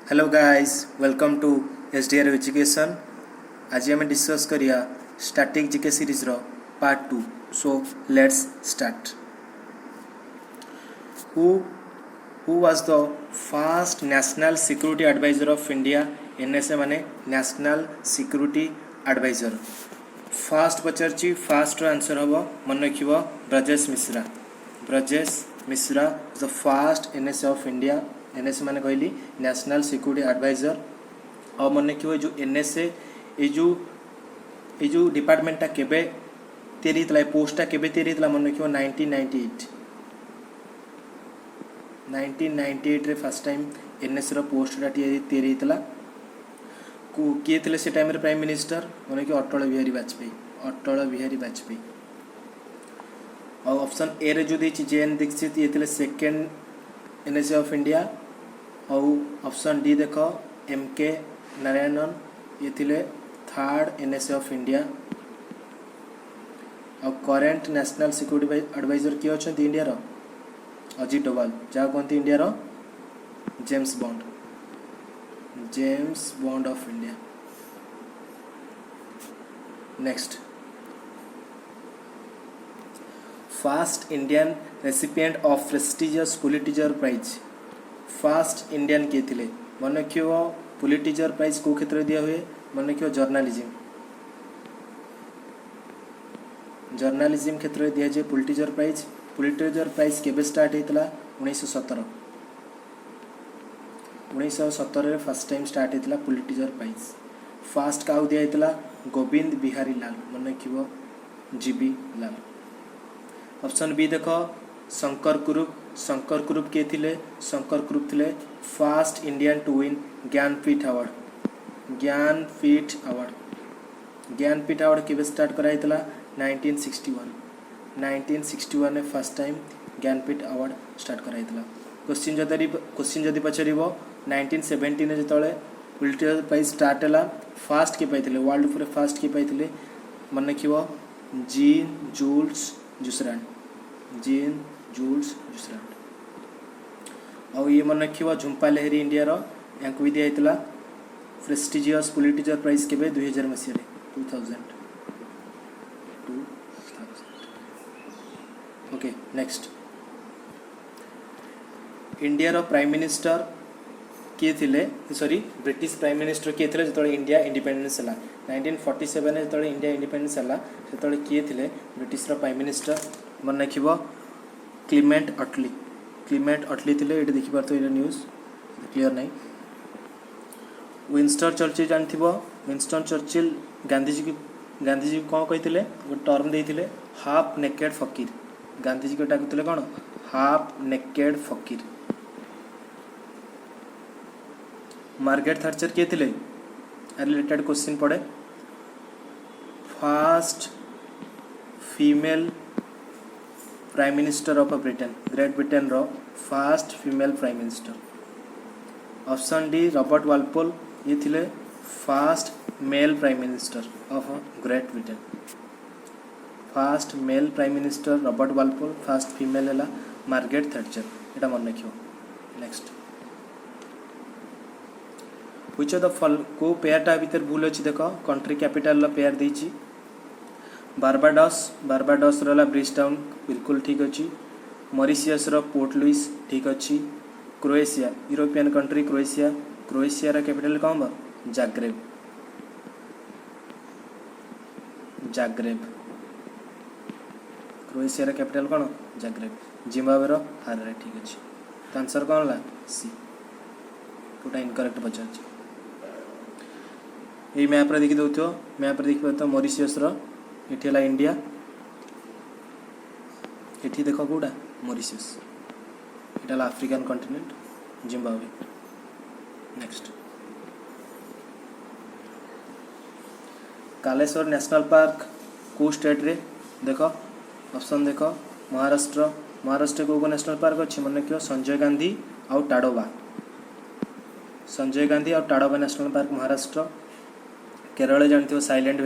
Hello guys, welcome to SDR education. आज आम discuss करिया स्टैटिक जीके सीरीज रो part 2। So let's start. Who who was the first national security adviser of India? NSA माने national security adviser. First पचारची, first answer हम मन रखिबो Brajesh Mishra. Brajesh Mishra the first NSA of India. NSA माने कहली national security adviser. और मन रखिबो जो एनएसए ए जो डिपार्टमेंटा केबे तैयारी होता, पोस्टा केबे तैयारी होता मन रखिबो 1998 रे फर्स्ट टाइम एनएसए रो पोस्टा तैयारी होता। किए थे से टाइम प्राइम मिनिस्टर मन कि अटल बिहारी वाजपेयी। और ऑप्शन ए रे जो देछि जेएन दीक्षित, ये थे सेकेंड एनएसए ऑफ इंडिया। और ऑप्शन डी देख एमके नारायणन, ये थे थर्ड एनएसए ऑफ इंडिया। और करेंट नेशनल सिक्योरिटी एडवाइजर किए अच्छा इंडिया रो अजित डोभाल, जहाँ कहते इंडिया रो James Bond of India. Next, first Indian recipient of prestigious Pulitzer prize. First Indian किए थे मन रखियो पुलिटिजर प्राइज को क्षेत्र में दिया हुए मन रखियो जर्नालिज्म क्षेत्र में दिया जाए पुलिटिजर प्राइज केबे स्टार्ट होता 1917 फर्स्ट टाइम स्टार्ट होता पुलिटिजर प्राइज। फास्ट क्या दिया गोविंद बिहारी लाल, मन रखियो जीबी लाल। ऑप्शन बी देख शंकर कुरूप किए थे? शंकर कुरूप थे first Indian to win Jnanpith award केबे स्टार्ट कराइला 1961 में first time Jnanpith award start कराइला। क्वेश्चन जदि पचार 1917 में जो पुलिटिकल प्राइज स्टार्ट है फास्ट किए पाई वर्ल्ड पूरे फास्ट किए पाई मन रखियो जीन जूल्स जुसरांड। और ये मन रखियो झुंपा लहरी इंडिया रो भी दिया प्रेस्टिजियस पुलिटिजर प्राइज के 2000 मसीह 2000। ओके, नेक्स्ट, इंडिया रो प्राइम मिनिस्टर किए थे? सॉरी, ब्रिटिश प्राइम मिनिस्टर किए थे जो इंडिया इंडिपेंडेंस है 1947 जो इंडिया इंडिपेंडेंस है जो किए थे ब्रिटिश रो प्राइम मिनिस्टर मन रखिबो क्लीमेंट अटली थे। ये देखिपार तो ये न्यूज क्लियर नहीं। विंस्टन चर्चिल जानथिबो, विंस्टन चर्चिल गांधीजी कौन कही गोटे टर्म देते हाफ नेकेड फकीर। गांधीजी को डाकुले कौन? Half naked fakir. Margaret Thatcher किए थे? रिलेटेड क्वेश्चन पड़े। First female prime minister of Britain, great Britain रो first female prime minister. Option D Robert Walpole, ये थे first male prime minister of great Britain. First male prime minister Robert Walpole, first female है Margaret Thatcher. यहाँ मन रखियो। Next, which of the को पेयरटा भीतर भूल अच्छी देख कंट्री कैपिटल पेयर देछि बारबाडोस रहा ब्रिजटाउन बिल्कुल ठीक अच्छी। मॉरिशियस रो पोर्ट लुइस ठीक अच्छी। Croatia European country Croatia capital कौन हम? जाग्रेब। क्रोएशिया कैपिटल कौन? जाग्रेब। जिम्बाब्वे रो हारारे ठीक अच्छी। तो आंसर कौन है? सी। टोटा इनकरेक्ट पचार। ये मैप देखी दो मैप देखिए तो मॉरिशियस रो ये इंडिया, ये देख कौटा मॉरिशियस, ये African continent Zimbabwe. Next, Kaleshwar national park को स्टेट रे देख? ऑप्शन देख महाराष्ट्र को नेशनल पार्क अच्छी मन रखियो संजय गांधी और टाडोबा नेशनल पार्क महाराष्ट्र। केरल जानते हो silent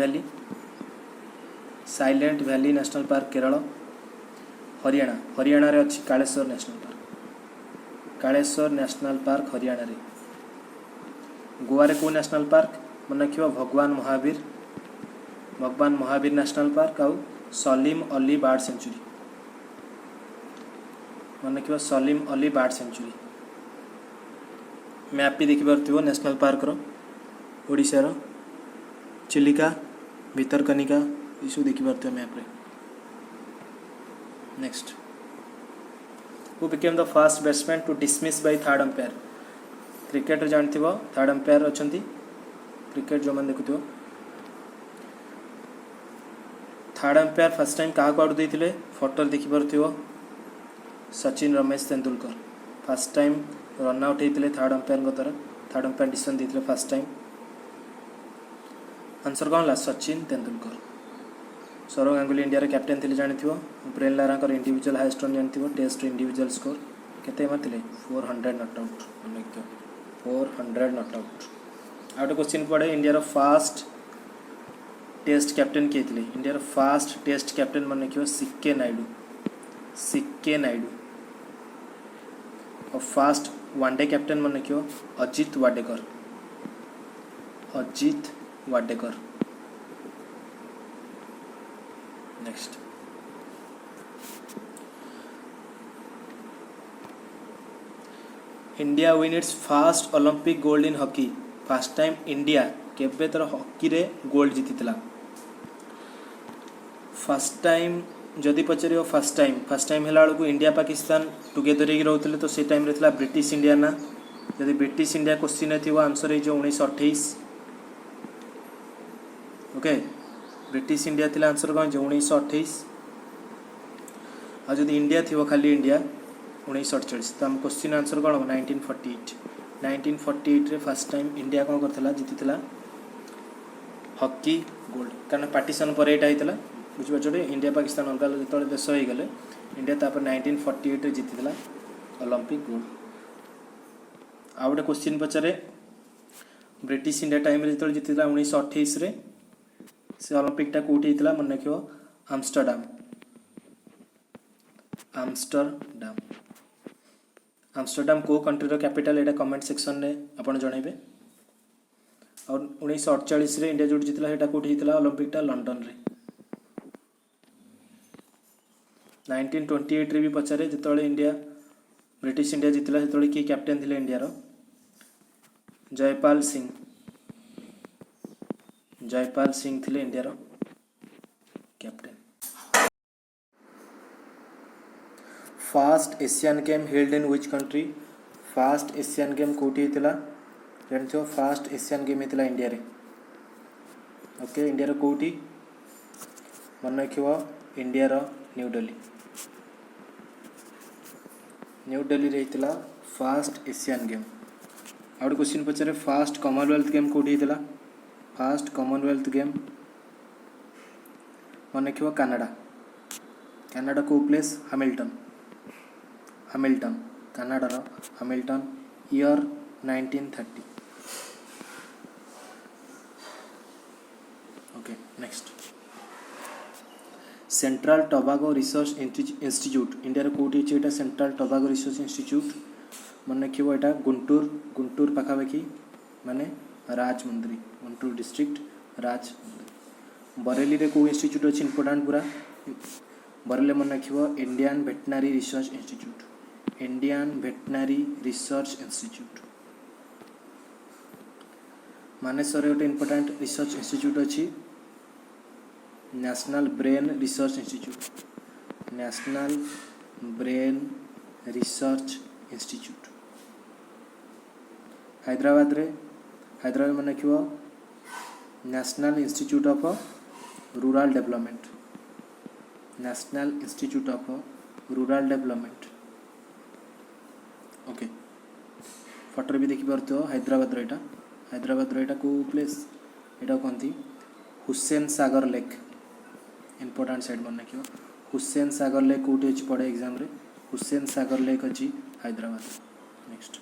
valley national park Kerala. Haryana रे अच्छी कालेश्वर नेशनल पार्क हरियाणा रे। गोवा रे को नेशनल पार्क मन रखियो भगवान महावीर नेशनल पार्क आउ सलीम अली बर्ड सेंचुरी मन रखियो Salim Ali bird sanctuary map भी देखिपो नेशनल पार्क रो ओडिशा रो चिलिका भितरकनिका ये सब देखिपो मैप रे। Next who became the first batsman to dismiss by third umpire cricket जानते थर्ड अंपायर अच्छा क्रिकेट जो मैंने देखुव थर्ड अंपायर फर्स्ट टाइम क्या आउट देते फोटो देखिपो Sachin Ramesh Tendulkar first time run out होते थर्ड अंपायर द्वारा थर्ड अंपायर डिसीजन देते फर्स्ट टाइम आंसर कौन है सचिन तेंदुलकर। सौरव गांगुली इंडिया रे कैप्टेन थे जानी Brian Lara individual highest run जानी टेस्ट इंडिविजुअल स्कोर केते मारते 400 not out 400 not out. Out question पड़े India row first test captain किए थे India row first test captain मन रखियो सिक्के नायडू और फर्स्ट वनडे कैप्टेन मन रखियो Ajit Wadekar. Next India win it's first Olympic gold in hockey first time India केबे तर हॉकी रे गोल्ड जीतिला फर्स्ट टाइम जदि पचार फर्स्ट टाइम है बेलू इंडिया पाकिस्तान टुगेदर ही रोते तो से टाइम रे ब्रिटिश इंडिया ना जदि ब्रिटिश इंडिया क्वेश्चन थी आंसर हो 1928 ओके ब्रिटिश इंडिया थी आंसर कौन 1928 आज इंडिया थी खाली इंडिया 1948 तो आम क्वेश्चन आंसर कौन हम 1948 रे फर्स्ट टाइम इंडिया कौन करथिला जीतिला हॉकी गोल्ड कारण पार्टीशन पर एटा होता बुझे इंडिया पाकिस्तान अलग अलग जो देश हो गले इंडिया तापर 1948 रे जीतिला ओलंपिक गोल्ड। आ गोटे क्वेश्चन पचारे ब्रिटिश इंडिया टाइम रे जो जीतिला 1928 रे से ओलंपिकटा कौटी होता मन रखियो आमस्टरडाम को कंट्री रो कैपिटल एटा कमेंट सेक्शन रे आपण जणैबे। और 1948 रे इंडिया जो जीतला सेटा कौटी होता ओलंपिकटा लंडन रे। 1928 रे भी पचारे जिते इंडिया ब्रिटिश इंडिया जीतला से किए कैप्टेन थे इंडिया रो जयपाल सिंह थे इंडिया रो captain. First Asian game held in which country first Asian game कौटी होता जानते फर्स्ट एशियन गेम होता इंडिया रे ओके इंडिया रो कौटी मन रखियो इंडिया रो न्यू दिल्ली रे होता फर्स्ट एशियन गेम। आउट क्वेश्चन पचारे फर्स्ट कॉमनवेल्थ गेम कौटी होता फर्स्ट कॉमनवेल्थ गेम मन रखियो कनाडा को प्लेस हैमिल्टन कनाडा रो Hamilton year 1930 okay. Next central tobacco research institute India कौटी अच्छे सेंट्रल टोबागो रिसर्च इंस्टीट्यूट मन रखियो यहाँ गुंटूर पाखापाखि माने राजमुंद्री गुंटूर डिस्ट्रिक्ट राजमुंद्री। बरेली रे को इंस्टीट्यूट अच्छी इंपोर्टाट पूरा बरेली मन रखियो Indian veterinary research institute. Manesar गोटे इंपोर्टाट रिसर्च इंस्टीट्यूट अच्छी national brain research institute. Hyderabad मन रखियो national institute of rural development okay. Photo भी देखिए हैदराबाद रो को प्लेस यहाँ कहती Hussain Sagar lake important side मन रखियो हुसैन सागर लेक कौटी अच्छी पड़े एग्जाम रे हुसैन सागर लेक अच्छी Hyderabad. Next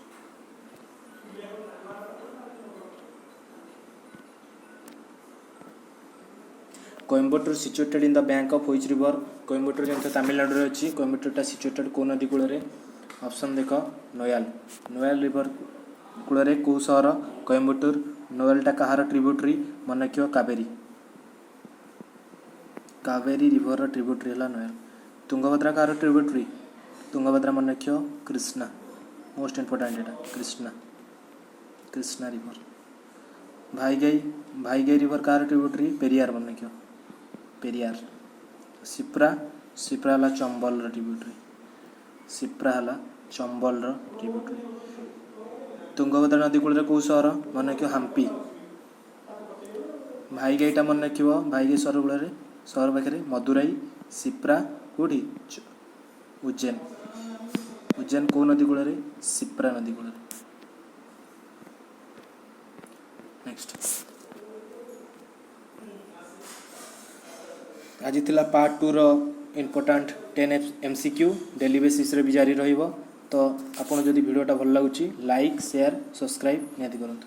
Coimbatore situated in the bank of which river Coimbatore जो तमिलनाडु रे अच्छी कोयम्बटूरटा सिचुएटेड को नदी कूल ऑप्शन देख नोयाल रिवर कूल कौ सहर कोयम्बटूर नोएलटा कहार ट्रिब्यूटरी मन रखियो कावेरी कावेरी रिवर ट्रिब्यूटरी है नोएल तुंगभद्रा कहार ट्रिब्यूटरी तुंगभद्रा मन रखियो कृष्णा मोस्ट इंपोर्टेंट एटा कृष्णा कृष्णा रिवर भाईगई रिवर कहार ट्रिब्यूटरी पेरियार मन रखियो पेरियार सिप्रा सिप्रा है चंबल ट्रिब्यूटरी सिप्रा है चंबल ट्रिब्यूटरी तुंगभद्रा नदी कूल कौ सहर मन रखियो हम्पी भाईगईटा मन रखियो भाईगई सहर पाखे मदुराई सिप्रा कौटी उज्जैन उज्जैन कौ नदी कूल सिप्रा नदी कूल नेक्स्ट आज थिला पार्ट 2 रो इम्पोर्टेंट 10 MCQ डेली बेसिस रे भी जारी रहिबो तो आपण जदि वीडियोटा भल लागुची लाइक शेयर सब्सक्राइब निहाती करंतु।